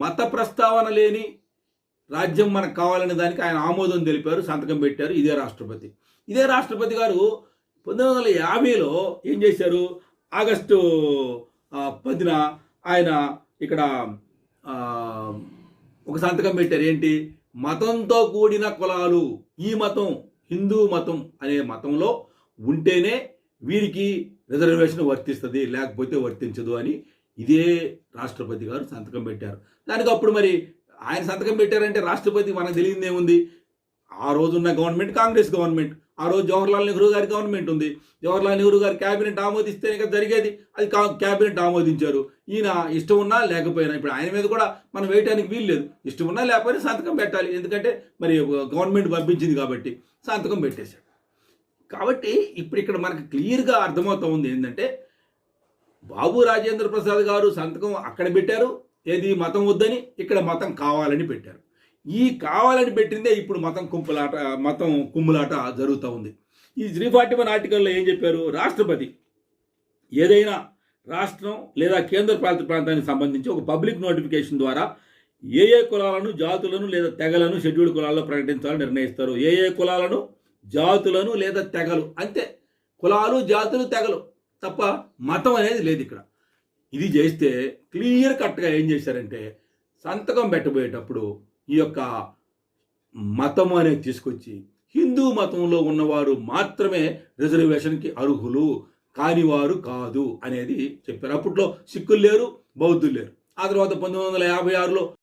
మత ప్రస్తావన లేని రాజ్యం మనకు కావాలనే దానికి ఆయన ఆమోదం తెలిపారు, సంతకం పెట్టారు ఇదే రాష్ట్రపతి. ఇదే రాష్ట్రపతి గారు 1950లో ఏం చేశారు, ఆగస్టు 10న ఆయన ఇక్కడ ఒక సంతకం పెట్టారు. ఏంటి, మతంతో కూడిన కులాలు, ఈ మతం హిందూ మతం అనే మతంలో ఉంటేనే వీరికి రిజర్వేషన్ వర్తిస్తుంది, లేకపోతే వర్తించదు అని ఇదే రాష్ట్రపతి గారు సంతకం పెట్టారు. దానికి అప్పుడు మరి ఆయన సంతకం పెట్టారంటే రాష్ట్రపతి మనకు తెలియదు ఏముంది, ఆ రోజున్న గవర్నమెంట్ కాంగ్రెస్ గవర్నమెంట్, ఆ రోజు జవహర్లాల్ నెహ్రూ గారి గవర్నమెంట్ ఉంది. జవహర్లాల్ నెహ్రూ గారి క్యాబినెట్ ఆమోదిస్తేనే కదా జరిగేది, అది క్యాబినెట్ ఆమోదించారు. ఈయన ఇష్టం ఉన్నా లేకపోయినా, ఇప్పుడు ఆయన మీద కూడా మనం వేయటానికి వీలు లేదు, ఇష్టం ఉన్నా లేకపోయినా సంతకం పెట్టాలి, ఎందుకంటే మరి గవర్నమెంట్ పంపించింది కాబట్టి సంతకం పెట్టేశాడు. కాబట్టి ఇప్పుడు ఇక్కడ మనకు క్లియర్గా అర్థమవుతా ఉంది ఏంటంటే, బాబు రాజేంద్ర ప్రసాద్ గారు సంతకం అక్కడ పెట్టారు, ఏది మతం వద్దని, ఇక్కడ మతం కావాలని పెట్టారు. ఈ కావాలని పెట్టిందే ఇప్పుడు మతం కుమ్ములాట జరుగుతూ ఉంది. ఈ 341 ఆర్టికల్లో ఏం చెప్పారు, రాష్ట్రపతి ఏదైనా రాష్ట్రం లేదా కేంద్ర పాలిత ప్రాంతానికి సంబంధించి ఒక పబ్లిక్ నోటిఫికేషన్ ద్వారా ఏ కులాలను, జాతులను లేదా తెగలను షెడ్యూల్డ్ కులాల్లో ప్రకటించాలని నిర్ణయిస్తారు. ఏ కులాలను, జాతులను లేదా తెగలు, అంతే, కులాలు, జాతులు, తెగలు తప్ప మతం అనేది లేదు ఇక్కడ. ఇది చేస్తే క్లియర్ కట్గా ఏం చేశారంటే, సంతకం పెట్టబోయేటప్పుడు ఈ యొక్క మతం అనేది తీసుకొచ్చి హిందూ మతంలో ఉన్నవారు మాత్రమే రిజర్వేషన్కి అర్హులు, కానివారు కాదు అనేది చెప్పారు. అప్పట్లో సిక్కులు లేరు, బౌద్ధులు లేరు. ఆ తర్వాత 1956లో